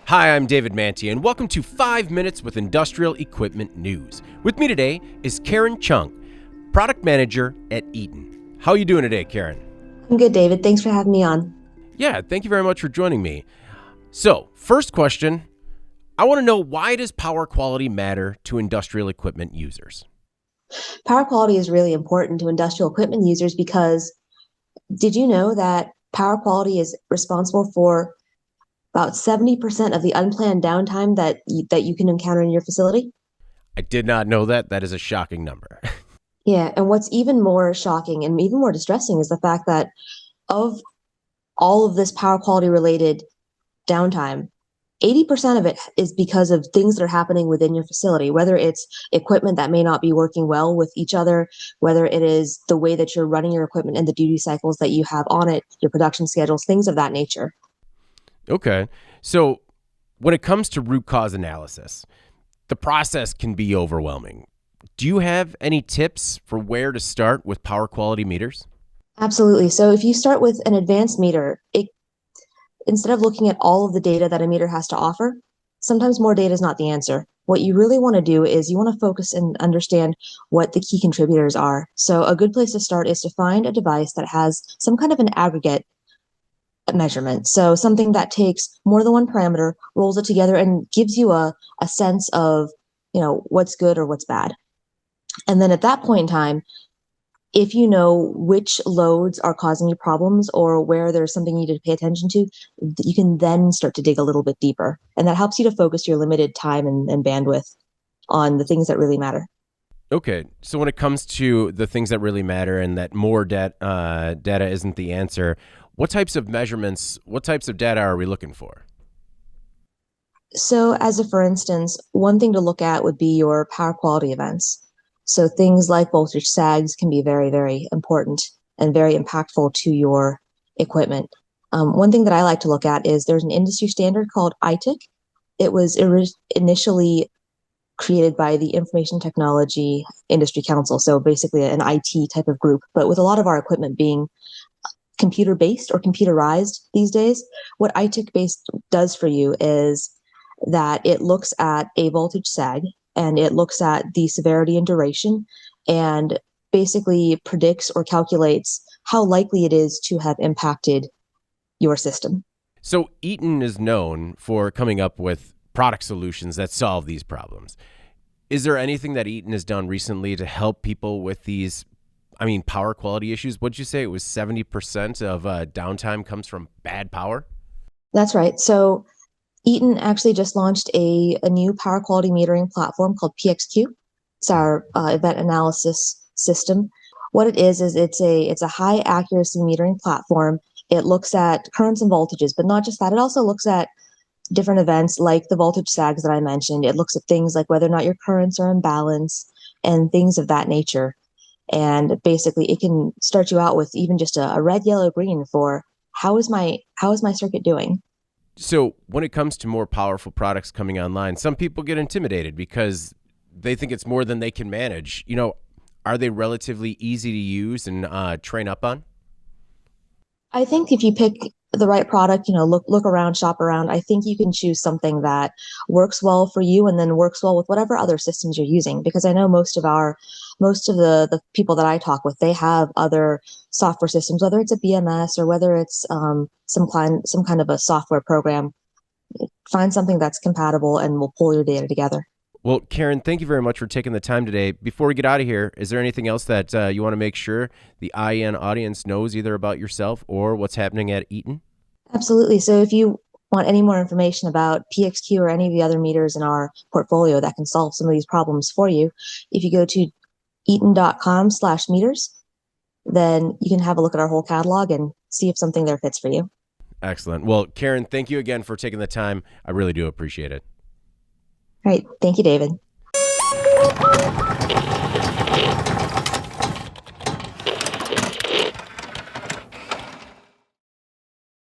Hi, I'm David Manti, and welcome to 5 Minutes with Industrial Equipment News. With me today is Karen Chung, Product Manager at IEN. How are you doing today, Karen? I'm good, David. Thanks for having me on. Yeah, thank you very much for joining me. So, first question, I want to know, why does power quality matter to industrial equipment users? Power quality is really important to industrial equipment users because did you know that power quality is responsible for about 70% of the unplanned downtime that you can encounter in your facility? I did not know that. That is a shocking number. Yeah, and what's even more shocking and even more distressing is the fact that of all of this power quality related downtime, 80% of it is because of things that are happening within your facility, whether it's equipment that may not be working well with each other, whether it is the way that you're running your equipment and the duty cycles that you have on it, your production schedules, things of that nature. Okay. So when it comes to root cause analysis, the process can be overwhelming. Do you have any tips for where to start with power quality meters? Absolutely. So if you start with an advanced meter, instead of looking at all of the data that a meter has to offer, sometimes more data is not the answer. What you really want to do is you want to focus and understand what the key contributors are. So a good place to start is to find a device that has some kind of an aggregate measurement. So something that takes more than one parameter, rolls it together, and gives you a sense of, what's good or what's bad. And then at that point in time, if you know which loads are causing you problems or where there's something you need to pay attention to, you can then start to dig a little bit deeper. And that helps you to focus your limited time and bandwidth on the things that really matter. Okay. So when it comes to the things that really matter and that more data isn't the answer, what types of measurements, what types of data are we looking for? So for instance, one thing to look at would be your power quality events. So things like voltage sags can be very, very important and very impactful to your equipment. One thing that I like to look at is there's an industry standard called ITIC. It was initially created by the Information Technology Industry Council, so basically an IT type of group. But with a lot of our equipment being computer-based or computerized these days, what ITIC-based does for you is that it looks at a voltage sag, and it looks at the severity and duration and basically predicts or calculates how likely it is to have impacted your system. So IEN is known for coming up with product solutions that solve these problems. Is there anything that IEN has done recently to help people with these, power quality issues? What'd you say? It was 70% of downtime comes from bad power? That's right. So IEN actually just launched a new power quality metering platform called PXQ. It's our event analysis system. What it is it's a high accuracy metering platform. It looks at currents and voltages, but not just that. It also looks at different events like the voltage sags that I mentioned. It looks at things like whether or not your currents are in balance and things of that nature. And basically, it can start you out with even just a red, yellow, green for how is my circuit doing. So when it comes to more powerful products coming online, some people get intimidated because they think it's more than they can manage. Are they relatively easy to use and train up on? I think if you pick the right product, look around, shop around, I think you can choose something that works well for you and then works well with whatever other systems you're using. Because I know most of the people that I talk with, they have other software systems, whether it's a BMS or whether it's some kind of a software program. Find something that's compatible and will pull your data together. Well, Karen, thank you very much for taking the time today. Before we get out of here, is there anything else that you want to make sure the IEN audience knows either about yourself or what's happening at IEN? Absolutely. So if you want any more information about PXQ or any of the other meters in our portfolio that can solve some of these problems for you, if you go to eaton.com/meters, then you can have a look at our whole catalog and see if something there fits for you. Excellent. Well, Karen, thank you again for taking the time. I really do appreciate it. All right. Thank you, David.